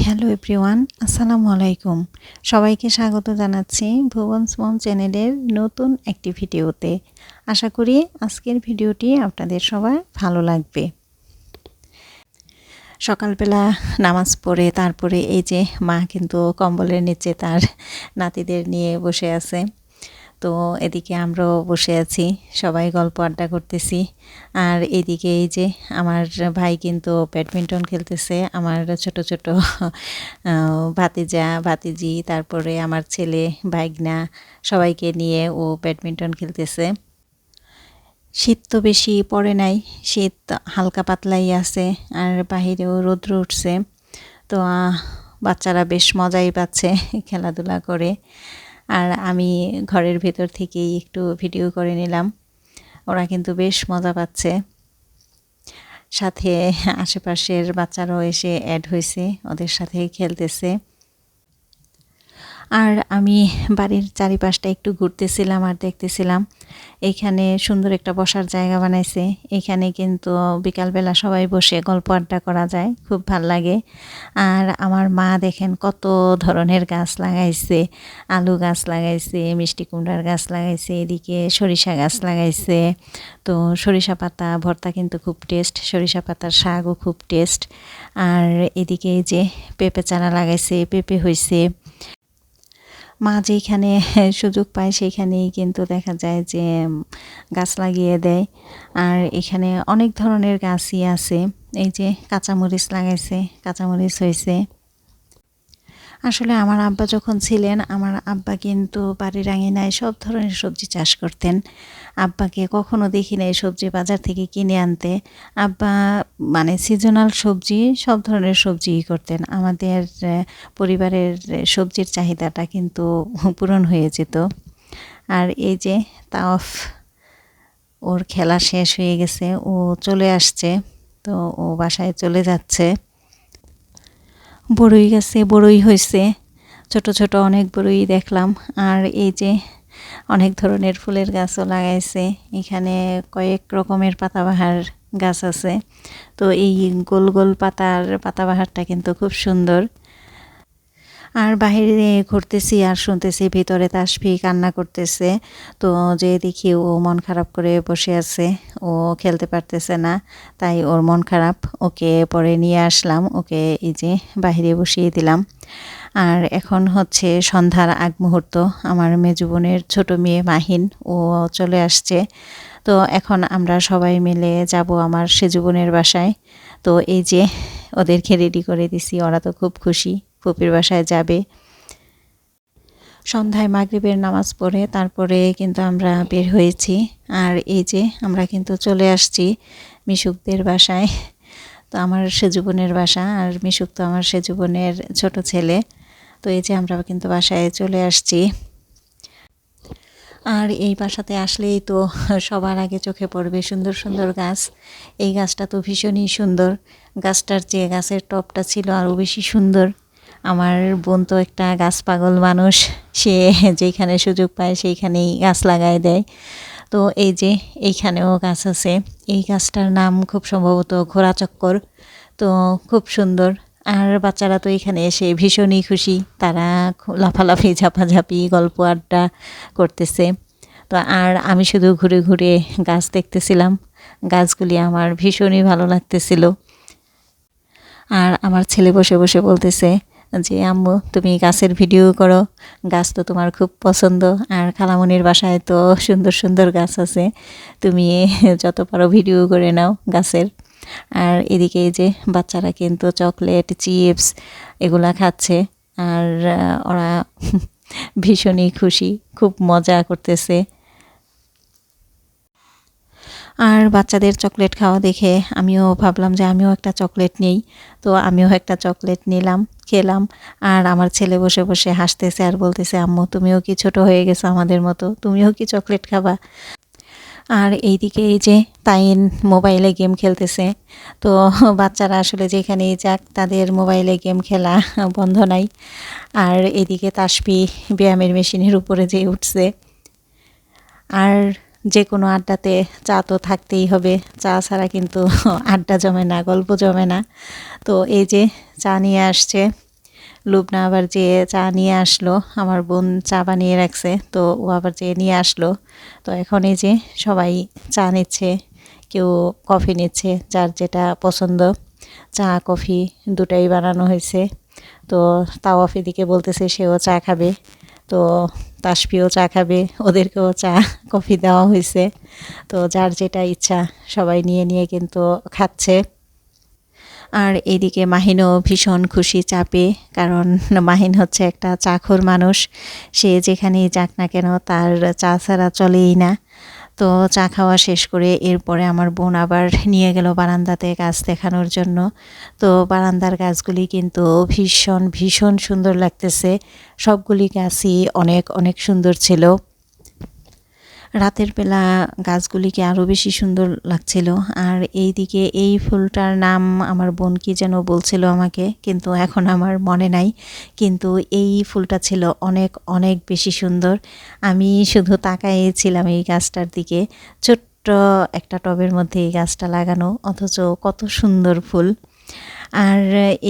Hello everyone, আসসালামু আলাইকুম। সবাইকে স্বাগত জানাচ্ছি ভুবনস মম চ্যানেলের নতুন একটি ভিডিওতে। আশা করি আজকের ভিডিওটি আপনাদের সবার ভালো লাগবে। সকালবেলা নামাজ পড়ে তারপরে এই যে মা কিন্তু কম্বলের নিচে তার নাতিদের নিয়ে বসে আছে। তো এদিকে আমরাও বসে আছি, সবাই গল্প আড্ডা করতেছি। আর এদিকে এই যে আমার ভাই কিন্তু ব্যাডমিন্টন খেলতেছে, আমার ছোট ছোট ভাতিজা ভাতিজি, তারপরে আমার ছেলে ভাইগনা সবাইকে নিয়ে ও ব্যাডমিন্টন খেলতেছে। শীত তো বেশি পড়ে নাই, শীত হালকা পাতলাই আছে, আর বাহিরেও রৌদ্র উঠছে। তো বাচ্চারা বেশ মজাই পাচ্ছে খেলাধুলা করে। আর আমি ঘরের ভেতর থেকেই একটু ভিডিও করে নিলাম। ওরা কিন্তু বেশ মজা পাচ্ছে। সাথে আশেপাশের বাচ্চারাও এসে অ্যাড হয়েছে, ওদের সাথে খেলতেছে। আর আমি বাড়ির চারিপাশটা একটু ঘুরতেছিলাম আর দেখতেছিলাম। এইখানে সুন্দর একটা বসার জায়গা বানাইছে। এখানে কিন্তু বিকালবেলা সবাই বসে গল্প আড্ডা করা যায়, খুব ভাল লাগে। আর আমার মা দেখেন কত ধরনের গাছ লাগাইছে, আলু গাছ লাগাইছে, মিষ্টি কুমড়ার গাছ লাগাইছে, এদিকে সরিষা গাছ লাগাইছে। তো সরিষা পাতা ভর্তা কিন্তু খুব টেস্ট, সরিষা পাতার শাকও খুব টেস্ট। আর এদিকে যে পেঁপে চারা লাগাইছে, পেঁপে হয়েছে। মা যেইখানে সুযোগ পায় সেইখানেই কিন্তু দেখা যায় যে গাছ লাগিয়ে দেয়। আর এখানে অনেক ধরনের গাছই আছে। এই যে কাঁচামরিচ লাগাইছে, কাঁচামরিচ হয়েছে। আসলে আমার আব্বা যখন ছিলেন, আমার আব্বা কিন্তু বাড়ির আঙিনায় সব ধরনের সবজি চাষ করতেন। আব্বাকে কখনো দেখি নাই সবজি বাজার থেকে কিনে আনতে। আব্বা মানে সিজনাল সবজি, সব ধরনের সবজিই করতেন। আমাদের পরিবারের সবজির চাহিদাটা কিন্তু পূরণ হয়ে যেত। আর এই যে তাওয়াফ, ওর খেলা শেষ হয়ে গেছে, ও চলে আসছে। তো ও বাসায় চলে যাচ্ছে। বড়ই গাছে বড়ই হয়েছে, ছোট ছোট অনেক বড়ই দেখলাম। আর এই যে অনেক ধরনের ফুলের গাছও লাগাইছে। এখানে কয়েক রকমের পাতাবাহার গাছ আছে। তো এই গোল গোল পাতাবাহারটা কিন্তু খুব সুন্দর। আর বাহিরে ঘুরতেছি আর শুনতেছি ভিতরে তাসফি কান্না করতেছে। তো যে দেখি ও মন খারাপ করে বসে আছে, ও খেলতে পারতেছে না, তাই ওর মন খারাপ। ওকে পরে নিয়ে আসলাম, ওকে এই যে বাহিরে বসিয়ে দিলাম। আর এখন হচ্ছে সন্ধ্যার আগ মুহূর্ত। আমার মেজো বোনের ছোট মেয়ে মাহিন, ও চলে আসছে। তো এখন আমরা সবাই মিলে যাব আমার সেজু বোনের বাসায়। তো এই যে ওদেরকে রেডি করে দিছি, ওরা তো খুব খুশি, ফুপির বাসায় যাবে। সন্ধ্যায় মাগরিবের নামাজ পড়ে তারপরে কিন্তু আমরা বের হয়েছি। আর এই যে আমরা কিন্তু চলে আসছি মিশুকদের বাসায়। তো আমার সেজু বোনের বাসা, আর মিশুক তো আমার সেজু বোনের ছোট ছেলে। তো এই যে আমরা কিন্তু বাসায় চলে আসছি। আর এই বাসাতে আসলেই তো সবার আগে চোখে পড়বে সুন্দর সুন্দর গাছ। এই গাছটা তো ভীষণই সুন্দর। গাছটার যে গাছের টবটা ছিল আরও বেশি সুন্দর। আমার বোন তো একটা গাছ পাগল মানুষ, সে যেখানে সুযোগ পায় সেইখানেই গাছ লাগায় দেয়। তো এই যে এইখানেও গাছ আছে। এই গাছটার নাম খুব সম্ভবত ঘোড়া চক্কর। তো খুব সুন্দর। আর বাচ্চারা তো এখানে এসে ভীষণই খুশি, তারা লাফালাফি ঝাপাঝাপি গল্প আড্ডা করতেছে। তো আর আমি শুধু ঘুরে ঘুরে গাছ দেখতেছিলাম। গাছগুলি আমার ভীষণই ভালো লাগতেছিল। আর আমার ছেলে বসে বসে বলতেছে যে আম্মু তুমি গাছের ভিডিও করো, গাছ তো তোমার খুব পছন্দ। আর খালামণির বাসায় তো সুন্দর সুন্দর গাছ আছে, তুমি যত পারো ভিডিও করে নাও গাছের। আর এদিকে এই যে বাচ্চারা কিন্তু চকলেট চিপস এগুলা খাচ্ছে। আর ওরা ভীষণই খুশি, খুব মজা করতেছে। আর বাচ্চাদের চকলেট খাওয়া দেখে আমিও ভাবলাম যে আমিও একটা চকলেট নেই। তো আমিও একটা চকলেট নিলাম, খেলাম। আর আমার ছেলে বসে বসে হাসতেছে আর বলতেছে আম্মু তুমিও কি ছোট হয়ে গেছো আমাদের মতো, তুমিও কি চকলেট খাবা? আর এইদিকে এই যে তাইন মোবাইলে গেম খেলতেছে। তো বাচ্চারা আসলে যেখানেই যাক তাদের মোবাইলে গেম খেলা বন্ধ নাই। আর এদিকে তাসফি ব্যায়ামের মেশিনের উপরে যেয়ে উঠছে। আর যে কোনো আড্ডাতে চা তো থাকতেই হবে, চা ছাড়া কিন্তু আড্ডা জমে না, গল্প জমে না। তো এই যে চা নিয়ে আসছে। লুবনা আবার যে চা নিয়ে আসলো, আমার বোন চা বানিয়ে রাখছে, তো ও আবার যে নিয়ে আসলো। তো এখন এই যে সবাই চা নিচ্ছে, কেউ কফি নিচ্ছে, যার যেটা পছন্দ। চা কফি দুটাই বানানো হয়েছে। তো তাওয়াফ এদিকে বলতেছে সেও চা খাবে, তো তাসফিও চা খাবে, ওদেরকেও চা কফি দেওয়া হয়েছে। তো যার যেটা ইচ্ছা সবাই নিয়ে নিয়ে কিন্তু খাচ্ছে। আর এদিকে মাহিনও ভীষণ খুশি চাপে, কারণ মাহিন হচ্ছে একটা চাখর মানুষ। সে যেখানেই যাক না কেন তার চা ছাড়া চলেই না। তো চা খাওয়া শেষ করে এরপরে আমার বোন আবার নিয়ে গেল বারান্দাতে গাছ দেখানোর জন্য। তো বারান্দার গাছগুলি কিন্তু ভীষণ ভীষণ সুন্দর লাগতেছে, সবগুলি গাছই অনেক অনেক সুন্দর ছিল। রাতের বেলা গাছগুলিকে আরও বেশি সুন্দর লাগছিল। আর এইদিকে এই ফুলটার নাম আমার বোন কি যেন বলছিল আমাকে, কিন্তু এখন আমার মনে নাই। কিন্তু এই ফুলটা ছিল অনেক অনেক বেশি সুন্দর। আমি শুধু তাকাইছিলাম এই গাছটার দিকে। ছোট্ট একটা টবের মধ্যে এই গাছটা লাগানো, অথচ কত সুন্দর ফুল। আর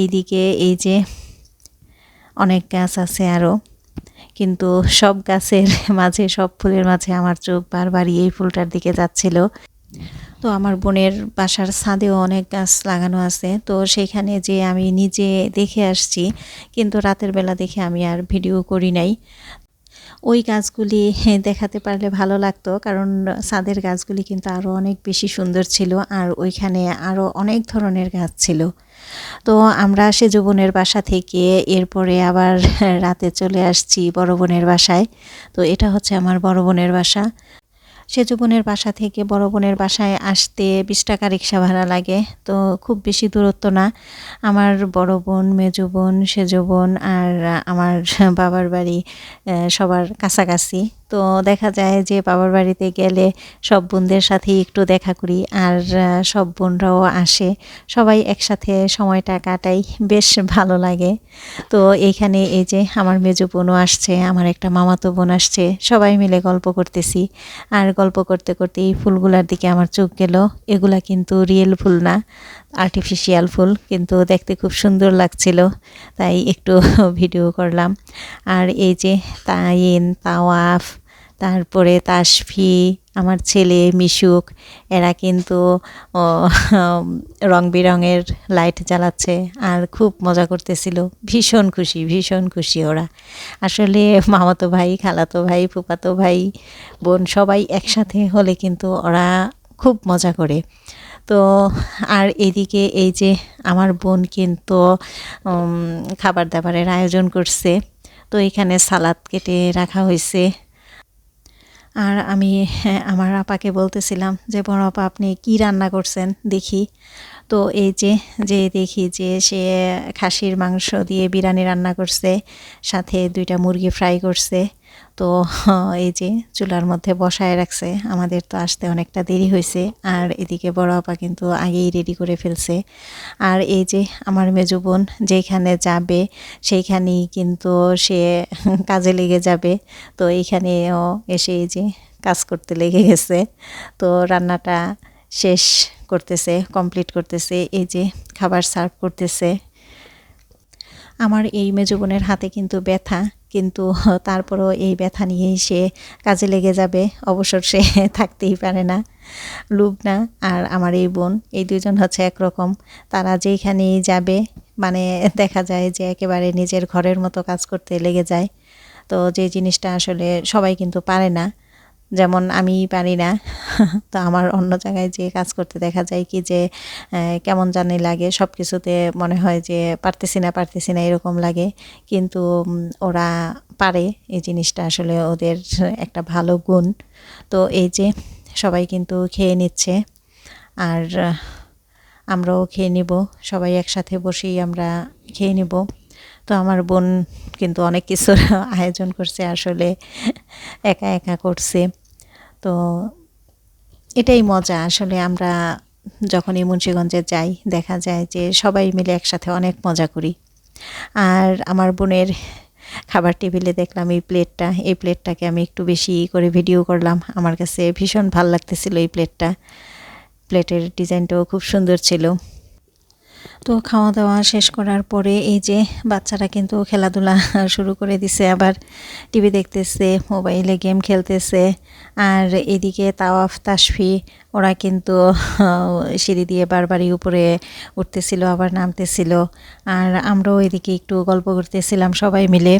এইদিকে এই যে অনেক গাছ আছে আরও, কিন্তু সব গাছের মাঝে, সব ফুলের মাঝে আমার চোখ বারবারই এই ফুলটার দিকে যাচ্ছিল। তো আমার বোনের বাসার ছাদেও অনেক গাছ লাগানো আছে, তো সেখানে যে আমি নিজে দেখে আসছি, কিন্তু রাতের বেলা দেখে আমি আর ভিডিও করি নাই। ওই গাছগুলি দেখাতে পারলে ভালো লাগতো, কারণ ছাদের গাছগুলি কিন্তু আরও অনেক বেশি সুন্দর ছিল, আর ওইখানে আরও অনেক ধরনের গাছ ছিল। তো আমরা সেজ বোনের বাসা থেকে এরপরে আবার রাতে চলে আসছি বড় বোনের বাসায়। তো এটা হচ্ছে আমার বড় বোনের বাসা। সেজ বোনের বাসা থেকে বড় বোনের বাসায় আসতে 20 টাকা রিক্সা ভাড়া লাগে, তো খুব বেশি দূরত্ব না। আমার বড় বোন, মেজ বোন, সেজ বোন আর আমার বাবার বাড়ি সবার কাছাকাছি। তো দেখা যায় যে বাবার বাড়িতে গেলে সব বোনদের সাথে একটু দেখা করি, আর সব বোনরাও আসে, সবাই একসাথে সময়টা কাটাই, বেশ ভালো লাগে। তো এইখানে এই যে আমার মেজ বোনও আসছে, আমার একটা মামাতো বোন আসছে, সবাই মিলে গল্প করতেছি। আর গল্প করতে করতে এই ফুলগুলার দিকে আমার চোখ গেল। এগুলা কিন্তু রিয়েল ফুল না, আর্টিফিশিয়াল ফুল, কিন্তু দেখতে খুব সুন্দর লাগছিল, তাই একটু ভিডিও করলাম। আর এই যে তাইন, তাওয়াফ, তারপরে তাসফি, আমার ছেলে মিশুক, এরা কিন্তু রং বেরঙের লাইট জ্বালাচ্ছে আর খুব মজা করতেছিল। ভীষণ খুশি, ভীষণ খুশি ওরা। আসলে মামাতো ভাই, খালাতো ভাই, ফুফাতো ভাই, বোন সবাই একসাথে হলে কিন্তু ওরা খুব মজা করে। তো আর এদিকে এই যে আমার বোন কিন্তু খাবার দাবারের আয়োজন করছে। তো এখানে সালাদ কেটে রাখা হয়েছে। আর আমি আমার আপাকে বলতেছিলাম যে বড় আপা আপনি কি রান্না করছেন দেখি। তো এই যে দেখি যে সে খাসির মাংস দিয়ে বিরিয়ানি রান্না করছে, সাথে 2টা মুরগি ফ্রাই করছে। তো এই যে চুলার মধ্যে বসায় রাখছে, আমাদের তো আসতে অনেকটা দেরি হয়েছে, আর এদিকে বড় আপা কিন্তু আগেই রেডি করে ফেলছে। আর এই যে আমার মেজো বোন যেখানে যাবে সেইখানেই কিন্তু সে কাজে লেগে যাবে। তো এইখানেও এসে এই যে কাজ করতে লেগে গেছে। তো রান্নাটা শেষ করতেছে, কমপ্লিট করতেছে, এই যে খাবার সার্ভ করতেছে। আমার এই মেজো বোনের হাতে কিন্তু ব্যথা, কিন্তু তারপরও এই ব্যথা নিয়েই সে কাজে লেগে যাবে, অবসর সে থাকতেই পারে না। লুবনা আর আমার এই বোন, এই দুজন হচ্ছে একরকম, তারা যেইখানেই যাবে মানে দেখা যায় যে একেবারে নিজের ঘরের মতো কাজ করতে লেগে যায়। তো যে জিনিসটা আসলে সবাই কিন্তু পারে না, যেমন আমি পারি না। তো আমার অন্য জায়গায় যে কাজ করতে দেখা যায় কি যে কেমন জানি লাগে, সব কিছুতে মনে হয় যে পারতেছি না এরকম লাগে। কিন্তু ওরা পারে, এই জিনিসটা আসলে ওদের একটা ভালো গুণ। তো এই যে সবাই কিন্তু খেয়ে নিচ্ছে, আর আমরাও খেয়ে নিব, সবাই একসাথে বসেই আমরা খেয়ে নিব। তো আমার বোন কিন্তু অনেক কিছুর আয়োজন করছে, আসলে একা একা করছে। তো এটাই মজা, আসলে আমরা যখনই মুন্সিগঞ্জে যাই দেখা যায় যে সবাই মিলে একসাথে অনেক মজা করি। আর আমার বোনের খাবার টেবিলে দেখলাম এই প্লেটটাকে আমি একটু বেশি করে ভিডিও করলাম, আমার কাছে ভীষণ ভালো লাগতেছিল এই প্লেটের ডিজাইনটাও খুব সুন্দর ছিল। তো খাওয়া দাওয়া শেষ করার পরে এই যে বাচ্চারা কিন্তু খেলাধুলা শুরু করে দিছে, আবার টিভি দেখতেছে, মোবাইলে গেম খেলতেছে। আর এদিকে তাওয়াফ তাসফি ওরা কিন্তু সিঁড়ি দিয়ে বারবারই উপরে উঠতেছিল আবার নামতেছিল, আর আমরাও এদিকে একটু গল্প করতেছিলাম সবাই মিলে।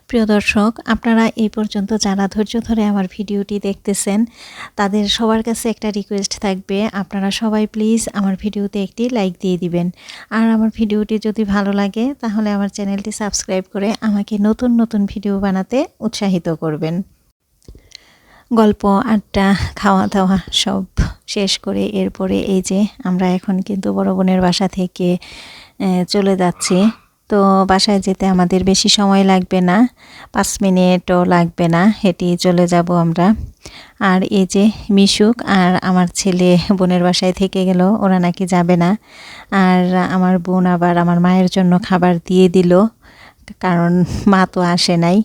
প্রিয় দর্শক, আপনারা এই পর্যন্ত যারা ধৈর্য ধরে আমার ভিডিওটি দেখতেছেন তাদের সবার কাছে একটা রিকোয়েস্ট থাকবে, আপনারা সবাই প্লিজ আমার ভিডিওতে একটি লাইক দিয়ে দিবেন। আর আমার ভিডিওটি যদি ভালো লাগে তাহলে আমার চ্যানেলটি সাবস্ক্রাইব করে আমাকে নতুন নতুন ভিডিও বানাতে উৎসাহিত করবেন। গল্প আড্ডা খাওয়া দাওয়া সব শেষ করে এরপরে এই যে আমরা এখন কিন্তু বড় বোনের বাসা থেকে চলে যাচ্ছি। তো বাসায় যেতে আমাদের বেশি সময় লাগবে না, 5 মিনিটও লাগবে না, হেঁটে চলে যাব আমরা। আর এই যে মিশুক আর আমার ছেলে বোনের বাসায় থেকে গেল, ওরা নাকি যাবে না। আর আমার বোন আবার আমার মায়ের জন্য খাবার দিয়ে দিল, কারণ মা তো আসে নাই।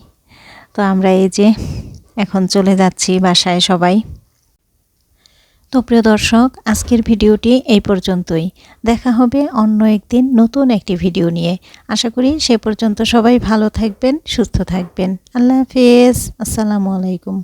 তো আমরা এই যে এখন চলে যাচ্ছি বাসায় সবাই। তো প্রিয় দর্শক, আজকের ভিডিওটি এই পর্যন্তই। দেখা হবে অন্য একদিন নতুন একটি ভিডিও নিয়ে। আশা করি সে পর্যন্ত সবাই ভালো থাকবেন, সুস্থ থাকবেন। আল্লাহ হাফেজ, আসসালামু আলাইকুম।